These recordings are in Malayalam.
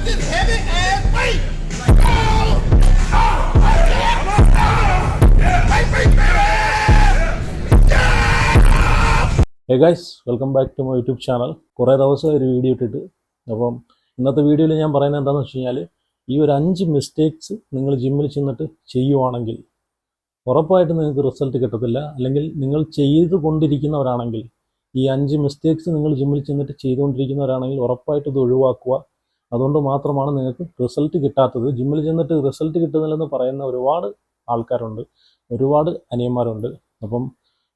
this heavy ass weight. Hey guys, welcome back to my YouTube channel. കുറേ ദിവസമായി ഒരു വീഡിയോ ഇട്ടിട്ട്. അപ്പം ഇന്നത്തെ വീഡിയോയിൽ ഞാൻ പറയുന്നത് എന്താണെന്ന് വെച്ച് കഴിഞ്ഞാൽ ഈ ഒരു 5 മിസ്റ്റേക്സ് നിങ്ങൾ ജിമ്മിൽ ചെന്നിട്ട് ചെയ്യുവാണെങ്കിൽ ഉറപ്പായിട്ട് നിങ്ങൾക്ക് റിസൾട്ട് കിട്ടത്തില്ല. അല്ലെങ്കിൽ നിങ്ങൾ ചെയ്തുകൊണ്ടിരിക്കുന്നവരാണെങ്കിൽ ഈ 5 മിസ്റ്റേക്സ് നിങ്ങൾ ജിമ്മിൽ ചെന്നിട്ട് ചെയ്തുകൊണ്ടിരിക്കുന്നവരാണെങ്കിൽ ഉറപ്പായിട്ട് ഇത് ഒഴിവാക്കുക. അതുകൊണ്ട് മാത്രമാണ് നിങ്ങൾക്ക് റിസൾട്ട് കിട്ടാത്തത്. ജിമ്മിൽ ചെന്നിട്ട് റിസൾട്ട് കിട്ടുന്നില്ലെന്ന് പറയുന്ന ഒരുപാട് ആൾക്കാരുണ്ട്, ഒരുപാട് അനിയന്മാരുണ്ട്. അപ്പം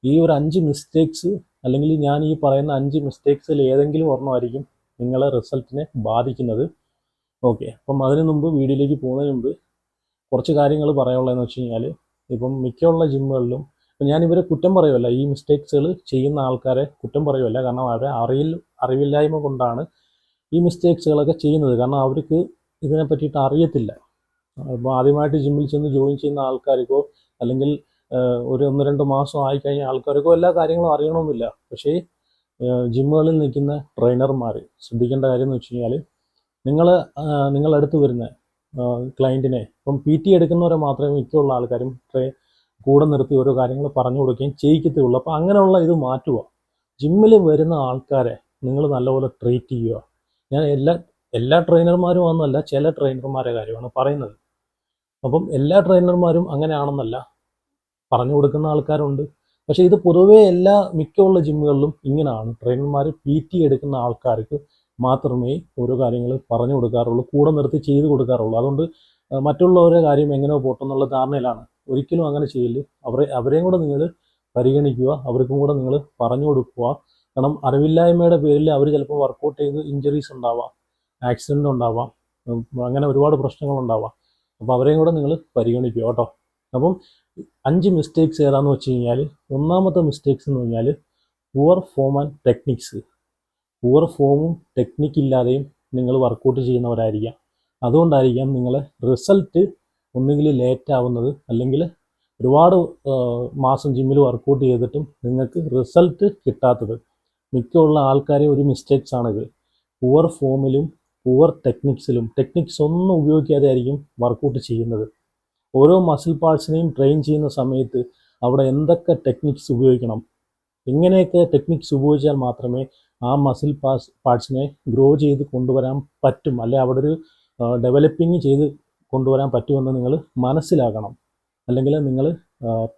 ഈ ഒരു 5 മിസ്റ്റേക്സ് അല്ലെങ്കിൽ ഞാൻ ഈ പറയുന്ന 5 മിസ്റ്റേക്സിൽ ഏതെങ്കിലും ഒരെണ്ണമായിരിക്കും നിങ്ങളെ റിസൾട്ടിനെ ബാധിക്കുന്നത്. ഓക്കെ, അപ്പം അതിന് മുമ്പ് വീഡിയോയിലേക്ക് പോകുന്നതിന് മുമ്പ് കുറച്ച് കാര്യങ്ങൾ പറയാനുള്ളതെന്ന് വെച്ച് കഴിഞ്ഞാൽ ഇപ്പം മിക്കുള്ള ജിമ്മുകളിലും ഇപ്പം ഞാൻ ഇവരെ കുറ്റം പറയുമല്ല, ഈ മിസ്റ്റേക്സുകൾ ചെയ്യുന്ന ആൾക്കാരെ കുറ്റം പറയുമല്ല. കാരണം അവരെ അറിവില്ലായ്മ കൊണ്ടാണ് ഈ മിസ്റ്റേക്സുകളൊക്കെ ചെയ്യുന്നത്. കാരണം അവർക്ക് ഇതിനെ പറ്റിയിട്ട് അറിയത്തില്ല. അപ്പോൾ ആദ്യമായിട്ട് ജിമ്മിൽ ചെന്ന് ജോയിൻ ചെയ്യുന്ന ആൾക്കാർക്കോ അല്ലെങ്കിൽ ഒരു 1-2 മാസം ആയിക്കഴിഞ്ഞ ആൾക്കാർക്കോ എല്ലാ കാര്യങ്ങളും അറിയണമെന്നില്ല. പക്ഷേ ജിമ്മുകളിൽ നിൽക്കുന്ന ട്രെയിനർമാർ ശ്രദ്ധിക്കേണ്ട കാര്യം എന്ന് വെച്ച് കഴിഞ്ഞാൽ നിങ്ങളടുത്ത് വരുന്ന ക്ലയൻറ്റിനെ ഇപ്പം PT എടുക്കുന്നവരെ മാത്രമേ മിക്കുള്ള ആൾക്കാരും കൂടെ നിർത്തി ഓരോ കാര്യങ്ങൾ പറഞ്ഞു കൊടുക്കുകയും ചെയ്യിക്കത്തുള്ളൂ. അപ്പോൾ അങ്ങനെയുള്ള ഇത് മാറ്റുക. ജിമ്മിൽ വരുന്ന ആൾക്കാരെ നിങ്ങൾ നല്ലപോലെ ട്രീറ്റ് ചെയ്യുക. ഞാൻ എല്ലാ ട്രെയിനർമാരും ഒന്നല്ല, ചില ട്രെയിനർമാരെ കാര്യമാണ് പറയുന്നത്. അപ്പം എല്ലാ ട്രെയിനർമാരും അങ്ങനെയാണെന്നല്ല, പറഞ്ഞു കൊടുക്കുന്ന ആൾക്കാരുണ്ട്. പക്ഷേ ഇത് പൊതുവേ മിക്കുള്ള ജിമ്മുകളിലും ഇങ്ങനെയാണ്. ട്രെയിനർമാർ PT എടുക്കുന്ന ആൾക്കാർക്ക് മാത്രമേ ഓരോ കാര്യങ്ങൾ പറഞ്ഞു കൊടുക്കാറുള്ളൂ, കൂടെ നിർത്തി ചെയ്ത് കൊടുക്കാറുള്ളൂ. അതുകൊണ്ട് മറ്റുള്ളവരുടെ കാര്യം എങ്ങനെയോ പോട്ടെന്നുള്ള ധാരണയിലാണ്. ഒരിക്കലും അങ്ങനെ ചെയ്യില്ല. അവരെയും കൂടെ നിങ്ങൾ പരിഗണിക്കുക, അവർക്കും കൂടെ നിങ്ങൾ പറഞ്ഞു കൊടുക്കുക. കാരണം അറിവില്ലായ്മയുടെ പേരിൽ അവർ ചിലപ്പോൾ വർക്കൗട്ട് ചെയ്ത് ഇഞ്ചറീസ് ഉണ്ടാവാം, ആക്സിഡൻ്റ് ഉണ്ടാവാം, അങ്ങനെ ഒരുപാട് പ്രശ്നങ്ങളുണ്ടാവാം. അപ്പോൾ അവരെയും കൂടെ നിങ്ങൾ പരിഗണിക്കുക കേട്ടോ. അപ്പം 5 മിസ്റ്റേക്സ് ഏതാണെന്ന് വെച്ച് കഴിഞ്ഞാൽ ഒന്നാമത്തെ മിസ്റ്റേക്സ് എന്ന് പറഞ്ഞാൽ poor form and techniques. Poor ഫോമും ടെക്നിക്കില്ലാതെയും നിങ്ങൾ വർക്കൗട്ട് ചെയ്യുന്നവരായിരിക്കാം. അതുകൊണ്ടായിരിക്കാം നിങ്ങളെ റിസൾട്ട് ഒന്നുകിൽ ലേറ്റ് ആവുന്നത്, അല്ലെങ്കിൽ ഒരുപാട് മാസം ജിമ്മിൽ വർക്കൗട്ട് ചെയ്തിട്ടും നിങ്ങൾക്ക് റിസൾട്ട് കിട്ടാത്തത്. മിക്കുള്ള ആൾക്കാരെ ഒരു മിസ്റ്റേക്സാണിത്. പുവർ ഫോമിലും പുവർ ടെക്നിക്സ് ഒന്നും ഉപയോഗിക്കാതെ ആയിരിക്കും വർക്കൗട്ട് ചെയ്യുന്നത്. ഓരോ മസിൽ പാർട്സിനെയും ട്രെയിൻ ചെയ്യുന്ന സമയത്ത് അവിടെ എന്തൊക്കെ ടെക്നിക്സ് ഉപയോഗിക്കണം, എങ്ങനെയൊക്കെ ടെക്നിക്സ് ഉപയോഗിച്ചാൽ മാത്രമേ ആ മസിൽ പാർട്സിനെ ഗ്രോ ചെയ്ത് കൊണ്ടുവരാൻ പറ്റും, അല്ലെ അവിടെ ഒരു ഡെവലപ്പിങ് ചെയ്ത് കൊണ്ടുവരാൻ പറ്റുമെന്ന് നിങ്ങൾ മനസ്സിലാക്കണം. അല്ലെങ്കിൽ നിങ്ങൾ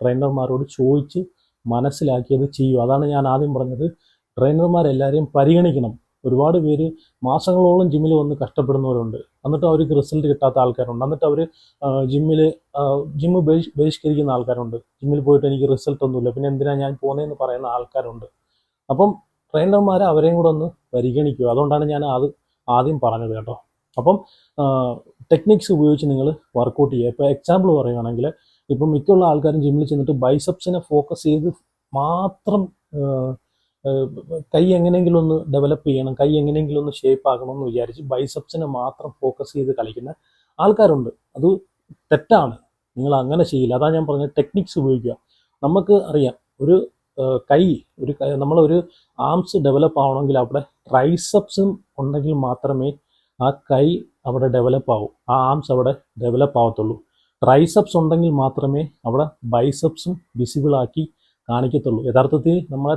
ട്രെയിനർമാരോട് ചോദിച്ച് മനസ്സിലാക്കിയത് ചെയ്യൂ. അതാണ് ഞാൻ ആദ്യം പറഞ്ഞത്. ട്രെയിനർമാരെല്ലാവരെയും പരിഗണിക്കണം. ഒരുപാട് പേര് മാസങ്ങളോളം ജിമ്മിൽ വന്ന് കഷ്ടപ്പെടുന്നവരുണ്ട്, എന്നിട്ട് അവർക്ക് റിസൾട്ട് കിട്ടാത്ത ആൾക്കാരുണ്ട്. എന്നിട്ട് അവർ ജിമ്മ് ബഹിഷ്കരിക്കുന്ന ആൾക്കാരുണ്ട്. ജിമ്മിൽ പോയിട്ട് എനിക്ക് റിസൾട്ട് ഒന്നുമില്ല, പിന്നെ എന്തിനാണ് ഞാൻ പോകുന്നതെന്ന് പറയുന്ന ആൾക്കാരുണ്ട്. അപ്പം ട്രെയിനർമാരെ അവരെയും കൂടെ ഒന്ന് പരിഗണിക്കുക. അതുകൊണ്ടാണ് ഞാൻ അത് ആദ്യം പറഞ്ഞത് കേട്ടോ. അപ്പം ടെക്നിക്സ് ഉപയോഗിച്ച് നിങ്ങൾ വർക്കൗട്ട് ചെയ്യുക. ഇപ്പോൾ എക്സാമ്പിൾ പറയുകയാണെങ്കിൽ ഇപ്പം മിക്കുള്ള ആൾക്കാരും ജിമ്മിൽ ചെന്നിട്ട് ബൈസെപ്സിനെ ഫോക്കസ് ചെയ്ത് മാത്രം കൈ എങ്ങനെയെങ്കിലും ഒന്ന് ഡെവലപ്പ് ചെയ്യണം, കൈ എങ്ങനെയെങ്കിലും ഒന്ന് ഷേപ്പ് ആക്കണമെന്ന് വിചാരിച്ച് ബൈസെപ്സിനെ മാത്രം ഫോക്കസ് ചെയ്ത് കളിക്കുന്ന ആൾക്കാരുണ്ട്. അത് തെറ്റാണ്. നിങ്ങൾ അങ്ങനെ ചെയ്യില്ല. അതാണ് ഞാൻ പറഞ്ഞത്, ടെക്നിക്സ് ഉപയോഗിക്കുക. നമുക്ക് അറിയാം, നമ്മളൊരു ആംസ് ഡെവലപ്പ് ആവണമെങ്കിൽ അവിടെ ട്രൈസെപ്സും ഉണ്ടെങ്കിൽ മാത്രമേ ആ കൈ അവിടെ ഡെവലപ്പ് ആവൂ, ആ ആംസ് അവിടെ ഡെവലപ്പ് ആവത്തുള്ളൂ. ട്രൈസെപ്സ് ഉണ്ടെങ്കിൽ മാത്രമേ അവിടെ ബൈസെപ്സും വിസിബിളാക്കി കാണിക്കത്തുള്ളൂ. യഥാർത്ഥത്തിൽ നമ്മളെ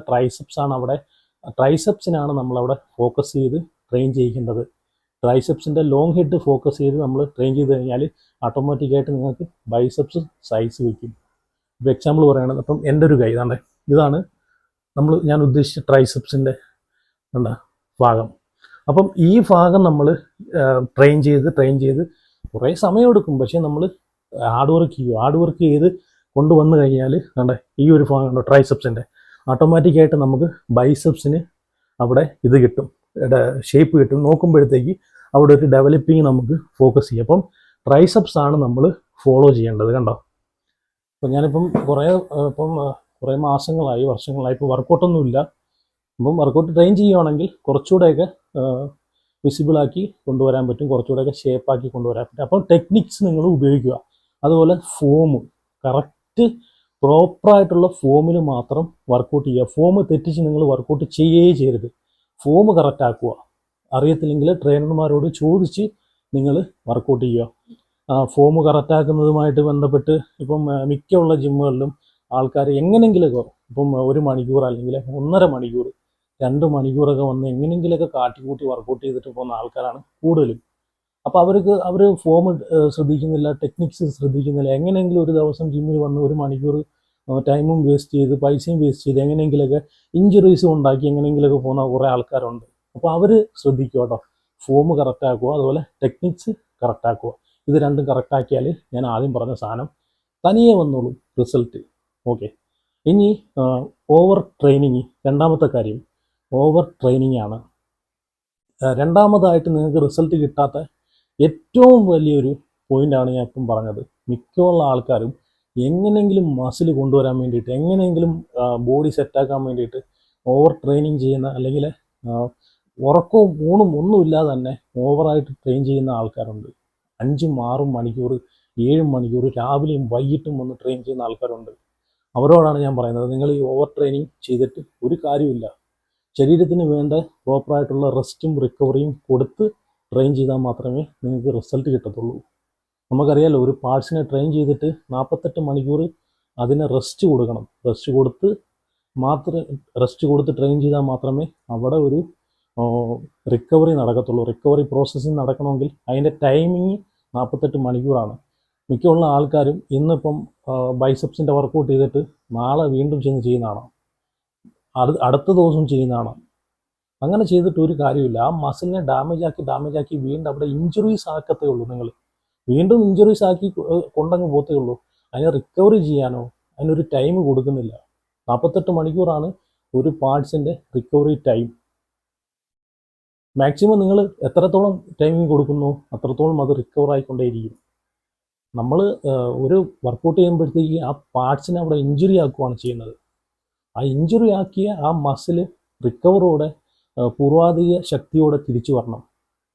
ട്രൈസെപ്സിനാണ് നമ്മളവിടെ ഫോക്കസ് ചെയ്ത് ട്രെയിൻ ചെയ്യിക്കേണ്ടത്. ട്രൈസെപ്സിൻ്റെ ലോങ് ഹെഡ് ഫോക്കസ് ചെയ്ത് നമ്മൾ ട്രെയിൻ ചെയ്ത് കഴിഞ്ഞാൽ ഓട്ടോമാറ്റിക്കായിട്ട് നിങ്ങൾക്ക് ബൈസെപ്സ് സൈസ് വയ്ക്കും. ഇപ്പോൾ എക്സാമ്പിൾ പറയുകയാണെങ്കിൽ അപ്പം എൻ്റെ ഒരു കൈ ഇതാണ് ഞാൻ ഉദ്ദേശിച്ച ട്രൈസെപ്സിൻ്റെ ഭാഗം. അപ്പം ഈ ഭാഗം നമ്മൾ ട്രെയിൻ ചെയ്ത് കുറേ സമയമെടുക്കും. പക്ഷേ നമ്മൾ ഹാർഡ് വർക്ക് ചെയ്ത് കൊണ്ടുവന്ന് കഴിഞ്ഞാൽ ഈ ഒരു ഭാഗം ട്രൈസെപ്സിൻ്റെ ഓട്ടോമാറ്റിക്കായിട്ട് നമുക്ക് ബൈസെപ്സിന് അവിടെ ഇത് കിട്ടും, ഷേപ്പ് കിട്ടും. നോക്കുമ്പോഴത്തേക്ക് അവിടെ ഒരു ഡെവലപ്പിങ് നമുക്ക് ഫോക്കസ് ചെയ്യും. അപ്പം ട്രൈസെപ്സ് ആണ് നമ്മൾ ഫോളോ ചെയ്യേണ്ടത് കണ്ടോ. അപ്പം ഞാനിപ്പം കുറേ മാസങ്ങളായി, വർഷങ്ങളായി ഇപ്പോൾ വർക്കൗട്ടൊന്നുമില്ല. അപ്പം വർക്കൗട്ട് ട്രെയിൻ ചെയ്യുകയാണെങ്കിൽ കുറച്ചുകൂടെയൊക്കെ വിസിബിളാക്കി കൊണ്ടുവരാൻ പറ്റും, കുറച്ചുകൂടെയൊക്കെ ഷേപ്പാക്കി കൊണ്ടുവരാൻ പറ്റും. അപ്പം ടെക്നിക്സ് നിങ്ങൾ ഉപയോഗിക്കുക. അതുപോലെ ഫോം കറക്റ്റ് പ്രോപ്പറായിട്ടുള്ള ഫോമിൽ മാത്രം വർക്കൗട്ട് ചെയ്യുക. ഫോം തെറ്റിച്ച് നിങ്ങൾ വർക്കൗട്ട് ചെയ്യരുത്. ഫോം കറക്റ്റ് ആക്കുക. അറിയത്തില്ലെങ്കിൽ ട്രെയിനർമാരോട് ചോദിച്ച് നിങ്ങൾ വർക്കൗട്ട് ചെയ്യുക. ഫോം കറക്റ്റാക്കുന്നതുമായിട്ട് ബന്ധപ്പെട്ട് ഇപ്പം മിക്കുള്ള ജിമ്മുകളിലും ആൾക്കാർ എങ്ങനെയെങ്കിലുമൊക്കെ ഇപ്പം 1 മണിക്കൂർ അല്ലെങ്കിൽ 1.5 മണിക്കൂർ 2 മണിക്കൂറൊക്കെ വന്ന് എങ്ങനെയെങ്കിലുമൊക്കെ കാട്ടിക്കൂട്ടി വർക്കൗട്ട് ചെയ്തിട്ട് പോകുന്ന ആൾക്കാരാണ് കൂടുതലും. അപ്പോൾ അവർ ഫോം ശ്രദ്ധിക്കുന്നില്ല, ടെക്നിക്സ് ശ്രദ്ധിക്കുന്നില്ല. എങ്ങനെയെങ്കിലും ഒരു ദിവസം ജിമ്മിൽ വന്ന് 1 മണിക്കൂർ ടൈമും വേസ്റ്റ് ചെയ്ത് പൈസയും വേസ്റ്റ് ചെയ്ത് എങ്ങനെയെങ്കിലുമൊക്കെ ഇഞ്ചുറീസും ഉണ്ടാക്കി എങ്ങനെയെങ്കിലുമൊക്കെ പോകുന്ന കുറേ ആൾക്കാരുണ്ട്. അപ്പോൾ അവർ ശ്രദ്ധിക്കുക കേട്ടോ, ഫോം കറക്റ്റാക്കുക, അതുപോലെ ടെക്നിക്സ് കറക്റ്റാക്കുക. ഇത് രണ്ടും കറക്റ്റാക്കിയാൽ ഞാൻ ആദ്യം പറഞ്ഞ സാധനം തനിയെ വന്നോളും റിസൾട്ട്. ഓക്കെ, ഇനി ഓവർ ട്രെയിനിങ്, രണ്ടാമത്തെ കാര്യം ഓവർ ട്രെയിനിങ് ആണ്. രണ്ടാമതായിട്ട് നിങ്ങൾക്ക് റിസൾട്ട് കിട്ടാത്ത ഏറ്റവും വലിയൊരു പോയിൻ്റാണ് ഞാൻ ഇപ്പം പറഞ്ഞത്. മിക്കുള്ള ആൾക്കാരും എങ്ങനെയെങ്കിലും മസിൽ കൊണ്ടുവരാൻ വേണ്ടിയിട്ട്, എങ്ങനെയെങ്കിലും ബോഡി സെറ്റാക്കാൻ വേണ്ടിയിട്ട് ഓവർ ട്രെയിനിങ് ചെയ്യുന്ന, അല്ലെങ്കിൽ ഉറക്കവും ഊണും ഒന്നുമില്ലാതെ തന്നെ ഓവറായിട്ട് ട്രെയിൻ ചെയ്യുന്ന ആൾക്കാരുണ്ട്. 5ഉം 6ഉം മണിക്കൂർ 7 മണിക്കൂർ രാവിലെയും വൈകിട്ടും വന്ന് ട്രെയിൻ ചെയ്യുന്ന ആൾക്കാരുണ്ട്. അവരോടാണ് ഞാൻ പറയുന്നത്, നിങ്ങൾ ഈ ഓവർ ട്രെയിനിങ് ചെയ്തിട്ട് ഒരു കാര്യമില്ല. ശരീരത്തിന് വേണ്ട പ്രോപ്പറായിട്ടുള്ള റെസ്റ്റും റിക്കവറിയും കൊടുത്ത് ട്രെയിൻ ചെയ്താൽ മാത്രമേ നിങ്ങൾക്ക് റിസൾട്ട് കിട്ടത്തുള്ളൂ. നമുക്കറിയാലോ, ഒരു പാർട്സിനെ ട്രെയിൻ ചെയ്തിട്ട് 48 മണിക്കൂർ അതിനെ റെസ്റ്റ് കൊടുക്കണം. റെസ്റ്റ് കൊടുത്ത് ട്രെയിൻ ചെയ്താൽ മാത്രമേ അവിടെ ഒരു റിക്കവറി നടക്കത്തുള്ളൂ. റിക്കവറി പ്രോസസ്സിങ് നടക്കണമെങ്കിൽ അതിൻ്റെ ടൈമിങ് 48 മണിക്കൂറാണ്. മിക്കുള്ള ആൾക്കാരും ഇന്നിപ്പം ബൈസെപ്സിൻ്റെ വർക്കൗട്ട് ചെയ്തിട്ട് നാളെ വീണ്ടും ചെന്ന് ചെയ്യുന്നതാണ്, അടുത്ത ദിവസം ചെയ്യുന്നതാണ്. അങ്ങനെ ചെയ്തിട്ട് ഒരു കാര്യമില്ല. ആ മസിലിനെ ഡാമേജ് ആക്കി വീണ്ടും അവിടെ ഇഞ്ചുറീസ് ആക്കത്തേ ഉള്ളൂ. നിങ്ങൾ വീണ്ടും ഇഞ്ചുറീസ് ആക്കി കൊണ്ടങ്ങ് പോത്തേ ഉള്ളൂ. അതിനെ റിക്കവറി ചെയ്യാനോ അതിനൊരു ടൈം കൊടുക്കുന്നില്ല. 48 മണിക്കൂറാണ് ഒരു പാർട്സിൻ്റെ റിക്കവറി ടൈം. മാക്സിമം നിങ്ങൾ എത്രത്തോളം ടൈമിങ് കൊടുക്കുന്നു അത്രത്തോളം അത് റിക്കവർ ആയിക്കൊണ്ടേയിരിക്കും. നമ്മൾ ഒരു വർക്കൗട്ട് ചെയ്യുമ്പോഴത്തേക്ക് ആ പാർട്സിനെ അവിടെ ഇഞ്ചുറി ആക്കുകയാണ് ചെയ്യുന്നത്. ആ ഇഞ്ചുറി ആക്കിയ ആ മസിൽ റിക്കവറോടെ പൂർവാധിക ശക്തിയോടെ തിരിച്ചു വരണം.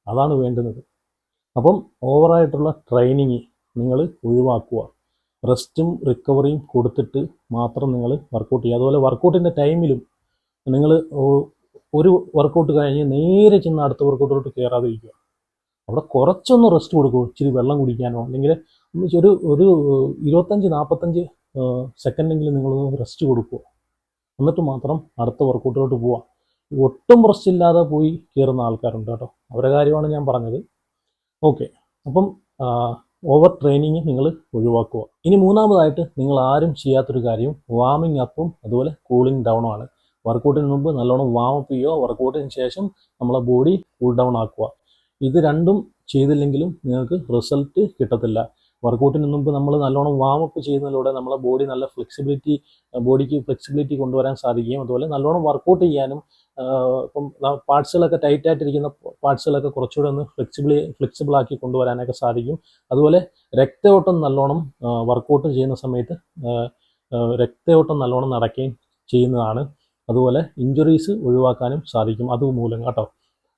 അതാണ് വേണ്ടുന്നത്. അപ്പം ഓവറായിട്ടുള്ള ട്രെയിനിങ് നിങ്ങൾ ഒഴിവാക്കുക. റെസ്റ്റും റിക്കവറിയും കൊടുത്തിട്ട് മാത്രം നിങ്ങൾ വർക്കൗട്ട് ചെയ്യുക. അതുപോലെ വർക്കൗട്ടിൻ്റെ ടൈമിലും നിങ്ങൾ ഒരു വർക്കൗട്ട് കഴിഞ്ഞ് നേരെ ചെന്ന് അടുത്ത വർക്കൗട്ടിലോട്ട് കയറാതിരിക്കുക. അവിടെ കുറച്ചൊന്ന് റെസ്റ്റ് കൊടുക്കുക. ഇച്ചിരി വെള്ളം കുടിക്കാനോ അല്ലെങ്കിൽ ഒരു 25-45 സെക്കൻഡെങ്കിലും നിങ്ങളൊന്ന് റെസ്റ്റ് കൊടുക്കുക. എന്നിട്ട് മാത്രം അടുത്ത വർക്കൗട്ടിലോട്ട് പോവുക. ഒട്ടും റെസ്റ്റ് ഇല്ലാതെ പോയി കയറുന്ന ആൾക്കാരുണ്ട് കേട്ടോ, അവരുടെ കാര്യമാണ് ഞാൻ പറഞ്ഞത്. ഓക്കെ, അപ്പം ഓവർ ട്രെയിനിങ് നിങ്ങൾ ഒഴിവാക്കുക. ഇനി മൂന്നാമതായിട്ട് നിങ്ങൾ ആരും ചെയ്യാത്തൊരു കാര്യം വാമിങ് അപ്പും അതുപോലെ കൂളിംഗ് ഡൗണും ആണ്. വർക്കൗട്ടിന് മുമ്പ് നല്ലോണം വാമപ്പ് ചെയ്യുക, വർക്കൗട്ടിന് ശേഷം നമ്മളെ ബോഡി കൂൾ ഡൗൺ ആക്കുക. ഇത് രണ്ടും ചെയ്തില്ലെങ്കിലും നിങ്ങൾക്ക് റിസൾട്ട് കിട്ടത്തില്ല. വർക്കൗട്ടിന് മുമ്പ് നമ്മൾ നല്ലോണം വാമപ്പ് ചെയ്യുന്നതിലൂടെ നമ്മളെ ബോഡിക്ക് ഫ്ലെക്സിബിലിറ്റി കൊണ്ടുവരാൻ സാധിക്കുകയും അതുപോലെ നല്ലോണം വർക്കൗട്ട് ചെയ്യാനും ഇപ്പം പാർട്സുകളൊക്കെ ടൈറ്റായിട്ടിരിക്കുന്ന പാർട്സുകളൊക്കെ കുറച്ചുകൂടെ ഒന്ന് ഫ്ലെക്സിബിൾ ആക്കി കൊണ്ടുവരാനൊക്കെ സാധിക്കും. അതുപോലെ രക്തയോട്ടം നല്ലോണം വർക്കൗട്ട് ചെയ്യുന്ന സമയത്ത് രക്തയോട്ടം നല്ലോണം നടക്കുകയും ചെയ്യുന്നതാണ്. അതുപോലെ ഇഞ്ചുറീസ് ഒഴിവാക്കാനും സാധിക്കും അതുമൂലം കേട്ടോ.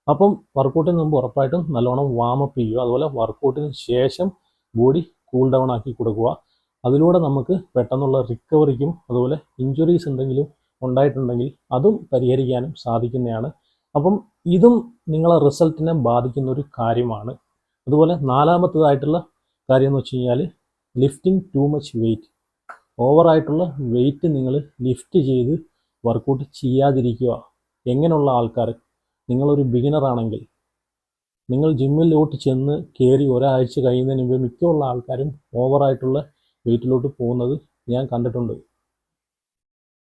അപ്പം വർക്കൗട്ടിന് മുമ്പ് ഉറപ്പായിട്ടും നല്ലോണം വാമപ്പ് ചെയ്യുക. അതുപോലെ വർക്കൗട്ടിന് ശേഷം ബോഡി കൂൾ ഡൗൺ ആക്കി കൊടുക്കുക. അതിലൂടെ നമുക്ക് പെട്ടെന്നുള്ള റിക്കവറിക്കും അതുപോലെ ഇഞ്ചുറീസ് എന്തെങ്കിലും ഉണ്ടായിട്ടുണ്ടെങ്കിൽ അതും പരിഹരിക്കാനും സാധിക്കുന്നതാണ്. അപ്പം ഇതും നിങ്ങളെ റിസൾട്ടിനെ ബാധിക്കുന്ന ഒരു കാര്യമാണ്. അതുപോലെ നാലാമത്തേതായിട്ടുള്ള കാര്യം എന്ന് വെച്ച് കഴിഞ്ഞാൽ ലിഫ്റ്റിംഗ് ടു മച്ച് വെയിറ്റ്. ഓവറായിട്ടുള്ള വെയിറ്റ് നിങ്ങൾ ലിഫ്റ്റ് ചെയ്ത് വർക്കൗട്ട് ചെയ്യാതിരിക്കുക. എങ്ങനെയുള്ള ആൾക്കാർ, നിങ്ങളൊരു ബിഗിനറാണെങ്കിൽ നിങ്ങൾ ജിമ്മിലോട്ട് ചെന്ന് കയറി ഒരാഴ്ച കഴിയുന്നതിന് മുമ്പ് മിക്കുള്ള ആൾക്കാരും ഓവറായിട്ടുള്ള വെയിറ്റിലോട്ട് പോകുന്നത് ഞാൻ കണ്ടിട്ടുണ്ട്.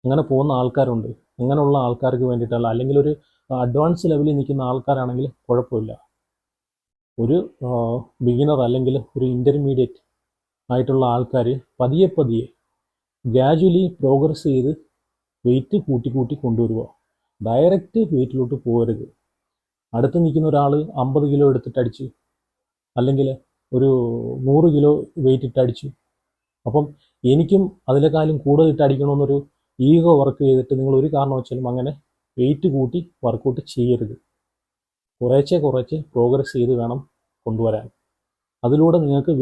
അങ്ങനെ പോകുന്ന ആൾക്കാരുണ്ട്. അങ്ങനെയുള്ള ആൾക്കാർക്ക് വേണ്ടിയിട്ടല്ല, അല്ലെങ്കിൽ ഒരു അഡ്വാൻസ് ലെവലിൽ നിൽക്കുന്ന ആൾക്കാരാണെങ്കിൽ കുഴപ്പമില്ല. ഒരു ബിഗിനർ അല്ലെങ്കിൽ ഒരു ഇൻ്റർമീഡിയറ്റ് ആയിട്ടുള്ള ആൾക്കാർ പതിയെ ഗ്രാജുവലി പ്രോഗ്രസ് ചെയ്ത് വെയിറ്റ് കൂട്ടി കൊണ്ടുവരിക. ഡയറക്റ്റ് വെയിറ്റിലോട്ട് പോകരുത്. അടുത്ത് നിൽക്കുന്ന ഒരാൾ 50 കിലോ എടുത്തിട്ട് അടിച്ചു, അല്ലെങ്കിൽ ഒരു 100 കിലോ വെയിറ്റ് ഇട്ടടിച്ചു, അപ്പം എനിക്കും അതിനേക്കാളും കൂടുതൽ ഇട്ടടിക്കണമെന്നൊരു ഈഗോ വർക്ക് ചെയ്തിട്ട് നിങ്ങൾ ഒരു കാരണവശാലും അങ്ങനെ വെയിറ്റ് കൂട്ടി വർക്കൗട്ട് ചെയ്യരുത്. കുറേശ്ശെ പ്രോഗ്രസ് ചെയ്ത് വേണം കൊണ്ടുവരാൻ. അതിലൂടെ നിങ്ങൾക്ക്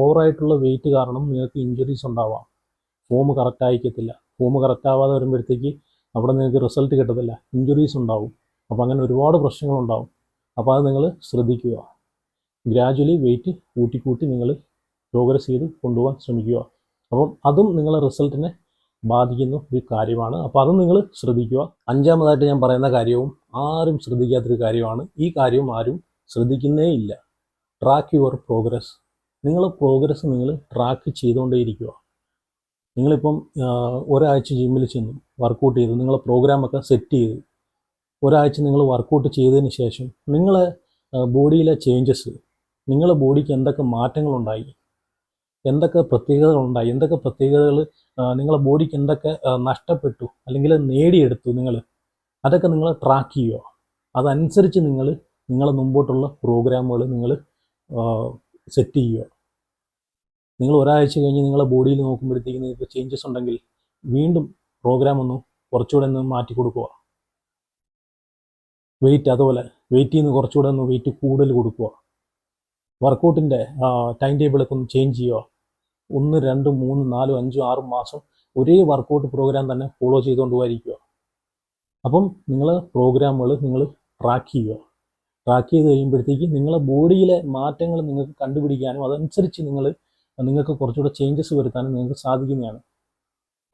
ഓവറായിട്ടുള്ള വെയിറ്റ് കാരണം നിങ്ങൾക്ക് ഇഞ്ചുറീസ് ഉണ്ടാവാം. ഫോം കറക്റ്റായിരിക്കത്തില്ല. ഫോം കറക്റ്റാവാതെ വരുമ്പോഴത്തേക്ക് അവിടെ നിങ്ങൾക്ക് റിസൾട്ട് കിട്ടത്തില്ല, ഇഞ്ചുറീസ് ഉണ്ടാവും. അപ്പോൾ അങ്ങനെ ഒരുപാട് പ്രശ്നങ്ങളുണ്ടാവും. അപ്പോൾ അത് നിങ്ങൾ ശ്രദ്ധിക്കുക. ഗ്രാജുവലി വെയിറ്റ് കൂട്ടി നിങ്ങൾ പ്രോഗ്രസ് ചെയ്ത് കൊണ്ടുപോകാൻ ശ്രമിക്കുക. അപ്പം അതും നിങ്ങളെ റിസൾട്ടിനെ ബാധിക്കുന്ന ഒരു കാര്യമാണ്. അപ്പോൾ അതും നിങ്ങൾ ശ്രദ്ധിക്കുക. അഞ്ചാമതായിട്ട് ഞാൻ പറയുന്ന കാര്യവും ആരും ശ്രദ്ധിക്കാത്തൊരു കാര്യമാണ്. ഈ കാര്യവും ആരും ശ്രദ്ധിക്കുന്നേ ഇല്ല. Track your progress. പ്രോഗ്രസ് നിങ്ങൾ ട്രാക്ക് ചെയ്തുകൊണ്ടേയിരിക്കുക. നിങ്ങളിപ്പം ഒരാഴ്ച ജിമ്മിൽ ചെന്നു വർക്കൗട്ട് ചെയ്തു, നിങ്ങളെ പ്രോഗ്രാമൊക്കെ സെറ്റ് ചെയ്തു, ഒരാഴ്ച നിങ്ങൾ വർക്കൗട്ട് ചെയ്തതിന് ശേഷം നിങ്ങളെ ബോഡിയിലെ ചേഞ്ചസ്, നിങ്ങളുടെ ബോഡിക്ക് എന്തൊക്കെ മാറ്റങ്ങളുണ്ടായി, എന്തൊക്കെ പ്രത്യേകതകളുണ്ടായി, എന്തൊക്കെ പ്രത്യേകതകൾ നിങ്ങളുടെ ബോഡിക്ക് എന്തൊക്കെ നഷ്ടപ്പെട്ടു അല്ലെങ്കിൽ നേടിയെടുത്തു, അതൊക്കെ നിങ്ങൾ ട്രാക്ക് ചെയ്യുക. അതനുസരിച്ച് നിങ്ങളെ മുമ്പോട്ടുള്ള പ്രോഗ്രാമുകൾ നിങ്ങൾ സെറ്റ് ചെയ്യുക. നിങ്ങൾ ഒരാഴ്ച കഴിഞ്ഞ് നിങ്ങളുടെ ബോഡിയിൽ നോക്കുമ്പോഴത്തേക്ക് നിങ്ങൾക്ക് ചേഞ്ചസ് ഉണ്ടെങ്കിൽ വീണ്ടും പ്രോഗ്രാം കുറച്ചുകൂടെ ഒന്ന് മാറ്റി കൊടുക്കുക. വെയിറ്റ് അതുപോലെ വെയിറ്റിൽ നിന്ന് കുറച്ചുകൂടെ ഒന്ന് വെയിറ്റ് കൂടുതൽ കൊടുക്കുക. വർക്കൗട്ടിൻ്റെ ടൈം ടേബിളൊക്കെ ഒന്ന് ചേഞ്ച് ചെയ്യുക. 1, 2, 3, 4, 5, 6 മാസം ഒരേ വർക്കൗട്ട് പ്രോഗ്രാം തന്നെ ഫോളോ ചെയ്തുകൊണ്ട് പോയിരിക്കുക. അപ്പം നിങ്ങളെ പ്രോഗ്രാമുകൾ നിങ്ങൾ ട്രാക്ക് ചെയ്യുക. ട്രാക്ക് ചെയ്ത് കഴിയുമ്പോഴത്തേക്ക് നിങ്ങളെ ബോഡിയിലെ മാറ്റങ്ങൾ നിങ്ങൾക്ക് കണ്ടുപിടിക്കാനും അതനുസരിച്ച് നിങ്ങൾക്ക് കുറച്ചുകൂടെ ചേഞ്ചസ് വരുത്താനും നിങ്ങൾക്ക് സാധിക്കുന്നതാണ്.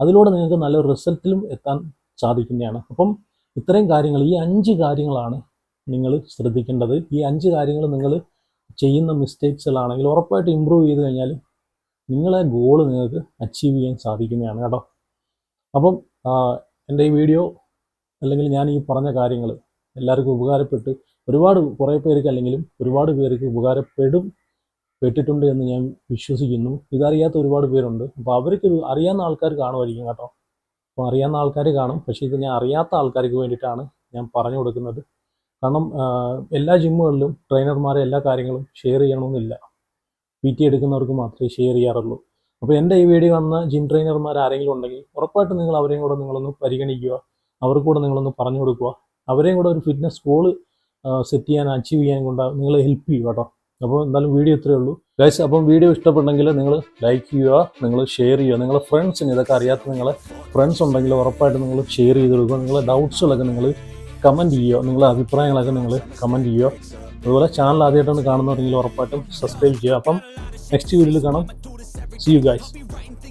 അതിലൂടെ നിങ്ങൾക്ക് നല്ലൊരു റിസൾട്ടിലും എത്താൻ സാധിക്കുന്നതാണ്. അപ്പം ഇത്രയും കാര്യങ്ങൾ, ഈ 5 കാര്യങ്ങളാണ് നിങ്ങൾ ശ്രദ്ധിക്കേണ്ടത്. ഈ 5 കാര്യങ്ങൾ നിങ്ങൾ ചെയ്യുന്ന മിസ്റ്റേക്സുകളാണെങ്കിൽ ഉറപ്പായിട്ട് ഇമ്പ്രൂവ് ചെയ്ത് കഴിഞ്ഞാൽ നിങ്ങളെ ഗോള് നിങ്ങൾക്ക് അച്ചീവ് ചെയ്യാൻ സാധിക്കുന്നതാണ് കേട്ടോ. അപ്പം എൻ്റെ ഈ വീഡിയോ അല്ലെങ്കിൽ ഞാൻ ഈ പറഞ്ഞ കാര്യങ്ങൾ എല്ലാവർക്കും ഉപകാരപ്പെട്ട് കുറേ പേർക്ക് അല്ലെങ്കിലും ഒരുപാട് പേർക്ക് പെട്ടിട്ടുണ്ട് എന്ന് ഞാൻ വിശ്വസിക്കുന്നു. ഇതറിയാത്ത ഒരുപാട് പേരുണ്ട്. അപ്പോൾ അവർക്ക് അറിയാവുന്ന ആൾക്കാർ കാണുമായിരിക്കും കേട്ടോ. അപ്പോൾ അറിയാവുന്ന ആൾക്കാർ കാണും, പക്ഷേ ഇത് ഞാൻ അറിയാത്ത ആൾക്കാർക്ക് വേണ്ടിയിട്ടാണ് ഞാൻ പറഞ്ഞു കൊടുക്കുന്നത്. കാരണം എല്ലാ ജിമ്മുകളിലും ട്രെയിനർമാരെ എല്ലാ കാര്യങ്ങളും ഷെയർ ചെയ്യണമെന്നില്ല. PT എടുക്കുന്നവർക്ക് മാത്രമേ ഷെയർ ചെയ്യാറുള്ളൂ. അപ്പോൾ എൻ്റെ ഈ വീഡിയോ വന്ന ജിം ട്രെയിനർമാർ ആരെങ്കിലും ഉണ്ടെങ്കിൽ ഉറപ്പായിട്ടും നിങ്ങൾ അവരെയും കൂടെ നിങ്ങളൊന്ന് പരിഗണിക്കുക. അവർക്ക് കൂടെ നിങ്ങളൊന്ന് പറഞ്ഞു കൊടുക്കുക. അവരെയും കൂടെ ഒരു ഫിറ്റ്നസ് ഗോൾ സെറ്റ് ചെയ്യാൻ, അച്ചീവ് ചെയ്യാൻ കൊണ്ട് നിങ്ങൾ ഹെൽപ്പ് ചെയ്യുക കേട്ടോ. അപ്പോൾ എന്തായാലും വീഡിയോ ഇത്രയേ ഉള്ളൂ ഗൈസ്. അപ്പം വീഡിയോ ഇഷ്ടപ്പെട്ടെങ്കിൽ നിങ്ങൾ ലൈക്ക് ചെയ്യുക, നിങ്ങൾ ഷെയർ ചെയ്യുക. നിങ്ങളുടെ ഫ്രണ്ട്സിന് ഇതൊക്കെ അറിയാത്ത നിങ്ങളെ ഫ്രണ്ട്സ് ഉണ്ടെങ്കിൽ ഉറപ്പായിട്ട് നിങ്ങൾ ഷെയർ ചെയ്ത് കൊടുക്കുക. നിങ്ങളുടെ ഡൗട്ട്സുകളൊക്കെ നിങ്ങൾ കമൻറ്റ് ചെയ്യുക, നിങ്ങളുടെ അഭിപ്രായങ്ങളൊക്കെ നിങ്ങൾ കമൻറ്റ് ചെയ്യുക. അതുപോലെ ചാനൽ ആദ്യമായിട്ടാണ് കാണുന്നവരെങ്കിൽ ഉറപ്പായിട്ടും സബ്സ്ക്രൈബ് ചെയ്യുക. അപ്പം നെക്സ്റ്റ് വീഡിയോയിൽ കാണാം. See you guys.